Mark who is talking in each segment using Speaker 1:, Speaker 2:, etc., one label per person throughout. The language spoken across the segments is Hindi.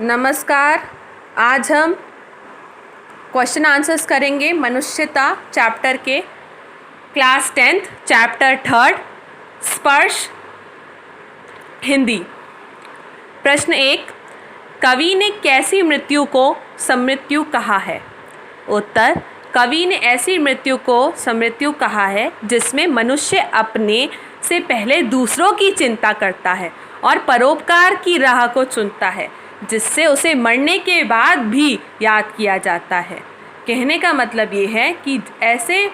Speaker 1: नमस्कार। आज हम क्वेश्चन आंसर्स करेंगे मनुष्यता चैप्टर के क्लास 10th चैप्टर 3 स्पर्श हिंदी। प्रश्न 1, कवि ने कैसी मृत्यु को समृत्यु कहा है? उत्तर, कवि ने ऐसी मृत्यु को समृत्यु कहा है जिसमें मनुष्य अपने से पहले दूसरों की चिंता करता है और परोपकार की राह को चुनता है, जिससे उसे मरने के बाद भी याद किया जाता है। कहने का मतलब ये है कि ऐसे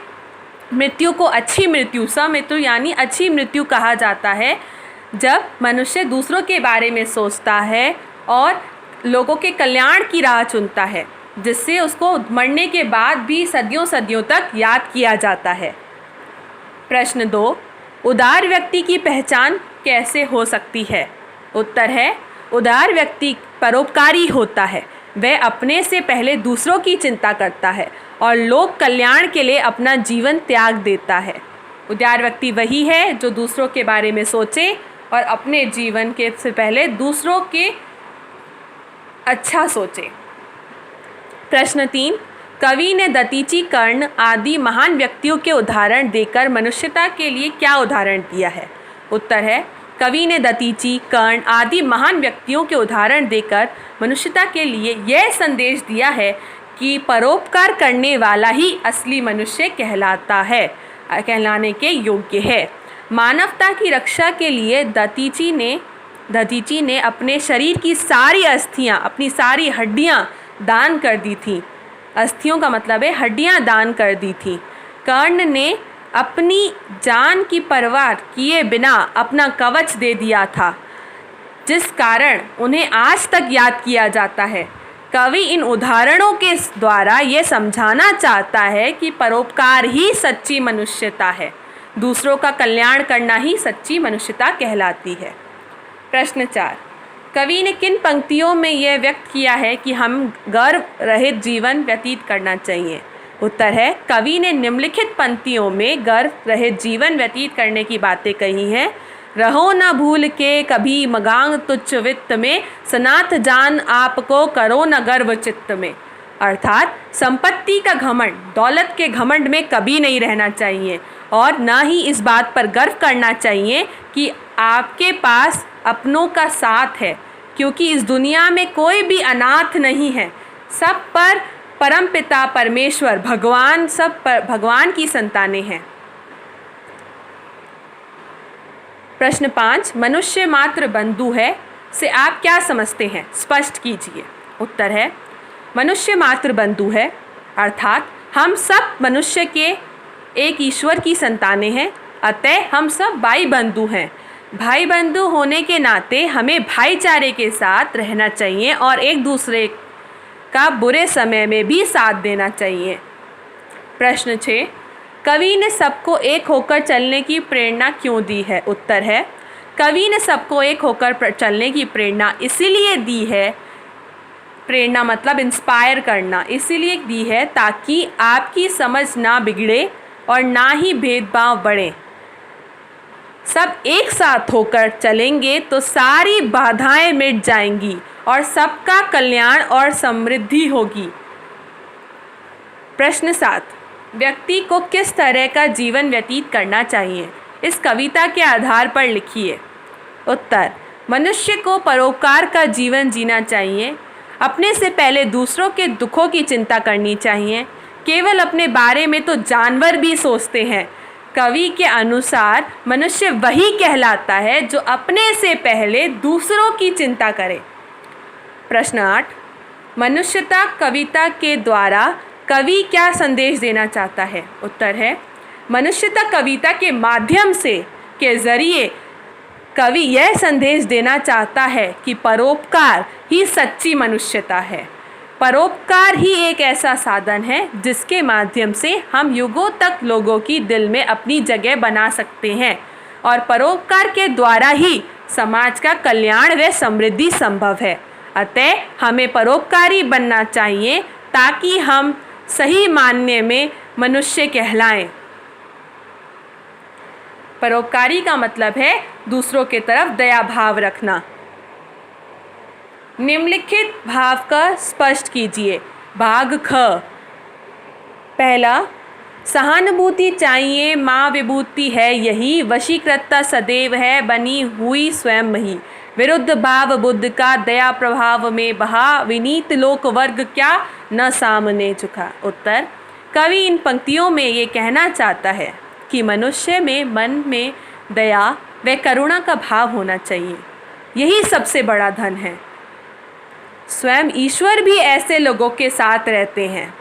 Speaker 1: मृत्यु को अच्छी मृत्यु, समृत्यु यानी अच्छी मृत्यु कहा जाता है जब मनुष्य दूसरों के बारे में सोचता है और लोगों के कल्याण की राह चुनता है, जिससे उसको मरने के बाद भी सदियों सदियों तक याद किया जाता है। प्रश्न 2, उदार व्यक्ति की पहचान कैसे हो सकती है? उत्तर है, उदार व्यक्ति परोपकारी होता है। वह अपने से पहले दूसरों की चिंता करता है और लोक कल्याण के लिए अपना जीवन त्याग देता है। उदार व्यक्ति वही है जो दूसरों के बारे में सोचे और अपने जीवन के से पहले दूसरों के अच्छा सोचे। प्रश्न 3, कवि ने दतीची, कर्ण आदि महान व्यक्तियों के उदाहरण देकर मनुष्यता के लिए क्या उदाहरण दिया है? उत्तर है, कवि ने दतीची, कर्ण आदि महान व्यक्तियों के उदाहरण देकर मनुष्यता के लिए यह संदेश दिया है कि परोपकार करने वाला ही असली मनुष्य कहलाने के योग्य है। मानवता की रक्षा के लिए दतीची ने अपने शरीर की सारी अस्थियां, अपनी सारी हड्डियां दान कर दी थीं। अस्थियों का मतलब है हड्डियां दान कर दी थीं। कर्ण ने अपनी जान की परवाह किए बिना अपना कवच दे दिया था, जिस कारण उन्हें आज तक याद किया जाता है। कवि इन उदाहरणों के द्वारा ये समझाना चाहता है कि परोपकार ही सच्ची मनुष्यता है, दूसरों का कल्याण करना ही सच्ची मनुष्यता कहलाती है। प्रश्न 4, कवि ने किन पंक्तियों में यह व्यक्त किया है कि हम गर्व रहित जीवन व्यतीत करना चाहिए? उत्तर है, कवि ने निम्नलिखित पंक्तियों में गर्व रहित जीवन व्यतीत करने की बातें कही हैं। रहो न भूल के कभी मगांग तुच्छ वित्त में, सनाथ जान आपको करो न गर्व चित्त में। अर्थात संपत्ति का घमंड, दौलत के घमंड में कभी नहीं रहना चाहिए और न ही इस बात पर गर्व करना चाहिए कि आपके पास अपनों का साथ है, क्योंकि इस दुनिया में कोई भी अनाथ नहीं है। सब पर परमपिता परमेश्वर भगवान की संतानें हैं। प्रश्न 5, मनुष्य मात्र बंधु है से आप क्या समझते हैं? स्पष्ट कीजिए। उत्तर है, मनुष्य मात्र बंधु है अर्थात हम सब मनुष्य के एक ईश्वर की संतानें हैं, अतः हम सब भाई बंधु हैं। भाई बंधु होने के नाते हमें भाईचारे के साथ रहना चाहिए और एक दूसरे का बुरे समय में भी साथ देना चाहिए। प्रश्न 6, कवि ने सबको एक होकर चलने की प्रेरणा क्यों दी है? उत्तर है, कवि ने सबको एक होकर चलने की प्रेरणा इसीलिए दी है, प्रेरणा मतलब इंस्पायर करना, इसीलिए दी है ताकि आपकी समझ ना बिगड़े और ना ही भेदभाव बढ़े। सब एक साथ होकर चलेंगे तो सारी बाधाएं मिट जाएंगी और सबका कल्याण और समृद्धि होगी। प्रश्न 7, व्यक्ति को किस तरह का जीवन व्यतीत करना चाहिए? इस कविता के आधार पर लिखिए। उत्तर, मनुष्य को परोपकार का जीवन जीना चाहिए। अपने से पहले दूसरों के दुखों की चिंता करनी चाहिए। केवल अपने बारे में तो जानवर भी सोचते हैं। कवि के अनुसार मनुष्य वही कहलाता है जो अपने से पहले दूसरों की चिंता करे। प्रश्न 8, मनुष्यता कविता के द्वारा कवि क्या संदेश देना चाहता है? उत्तर है, मनुष्यता कविता के माध्यम से के जरिए कवि यह संदेश देना चाहता है कि परोपकार ही सच्ची मनुष्यता है। परोपकार ही एक ऐसा साधन है जिसके माध्यम से हम युगों तक लोगों की दिल में अपनी जगह बना सकते हैं और परोपकार के द्वारा ही समाज का कल्याण व समृद्धि संभव है। अतः हमें परोपकारी बनना चाहिए ताकि हम सही मायने में मनुष्य कहलाएं। परोपकारी का मतलब है दूसरों के तरफ दया भाव रखना। निम्नलिखित भाव का स्पष्ट कीजिए। भाग ख। पहला, सहानुभूति चाहिए माँ विभूति है यही, वशीकृता सदैव है बनी हुई स्वयं ही। विरुद्ध भाव बुद्ध का दया प्रभाव में बहा, विनीत लोक वर्ग क्या न सामने झुका। उत्तर, कवि इन पंक्तियों में ये कहना चाहता है कि मनुष्य में मन में दया व करुणा का भाव होना चाहिए, यही सबसे बड़ा धन है। स्वयं ईश्वर भी ऐसे लोगों के साथ रहते हैं।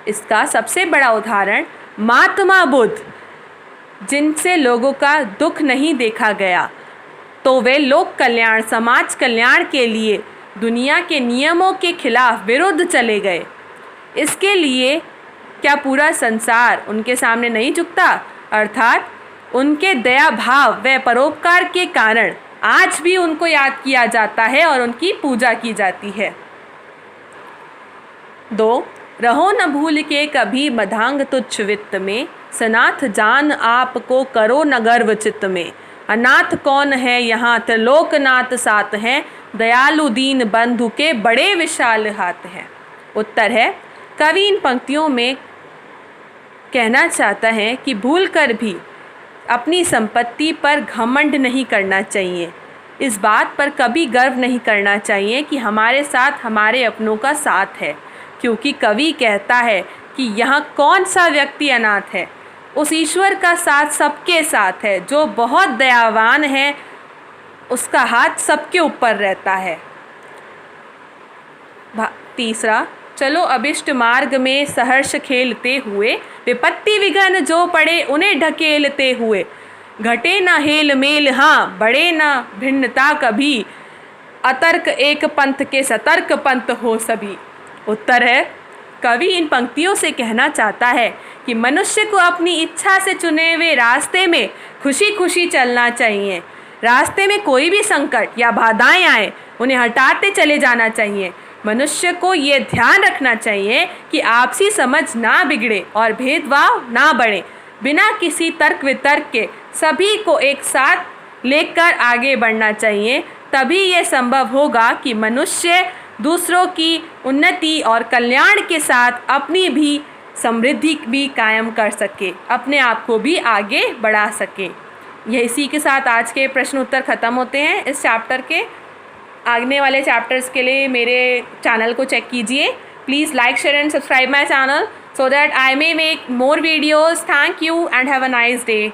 Speaker 1: इसका सबसे बड़ा उदाहरण महात्मा बुद्ध, जिनसे लोगों का दुख नहीं देखा गया, तो वे लोक कल्याण समाज कल्याण के लिए दुनिया के नियमों के खिलाफ विरुद्ध चले गए। इसके लिए क्या पूरा संसार उनके सामने नहीं झुकता? अर्थात उनके दया भाव व परोपकार के कारण आज भी उनको याद किया जाता है और उनकी पूजा की जाती है। 2, रहो न भूल के कभी मधांग तुच्छ वित्त में, सनाथ जान आपको करो न गर्व चित्त में। अनाथ कौन है यहाँ त्रिलोकनाथ साथ हैं, दयालु दीन बंधु के बड़े विशाल हाथ हैं। उत्तर है, कवि इन पंक्तियों में कहना चाहता है कि भूल कर भी अपनी संपत्ति पर घमंड नहीं करना चाहिए। इस बात पर कभी गर्व नहीं करना चाहिए कि हमारे साथ हमारे अपनों का साथ है, क्योंकि कवि कहता है कि यहाँ कौन सा व्यक्ति अनाथ है। उस ईश्वर का साथ सबके साथ है, जो बहुत दयावान है, उसका हाथ सबके ऊपर रहता है। 3, चलो अभिष्ट मार्ग में सहर्ष खेलते हुए, विपत्ति विघ्न जो पड़े उन्हें ढकेलते हुए। घटे न हेल मेल हाँ बड़े न भिन्नता कभी, अतर्क एक पंथ के सतर्क पंथ हो सभी। उत्तर है, कवि इन पंक्तियों से कहना चाहता है कि मनुष्य को अपनी इच्छा से चुने हुए रास्ते में खुशी खुशी चलना चाहिए। रास्ते में कोई भी संकट या बाधाएं आए, उन्हें हटाते चले जाना चाहिए। मनुष्य को ये ध्यान रखना चाहिए कि आपसी समझ ना बिगड़े और भेदभाव ना बढ़े। बिना किसी तर्क वितर्क के सभी को एक साथ लेकर आगे बढ़ना चाहिए। तभी ये संभव होगा कि मनुष्य दूसरों की उन्नति और कल्याण के साथ अपनी भी समृद्धि भी कायम कर सके, अपने आप को भी आगे बढ़ा सके। यह इसी के साथ आज के प्रश्न उत्तर ख़त्म होते हैं। इस चैप्टर के आगने वाले चैप्टर्स के लिए मेरे चैनल को चेक कीजिए। Please like, share and subscribe my channel so that I may make more videos. Thank you and have a nice day.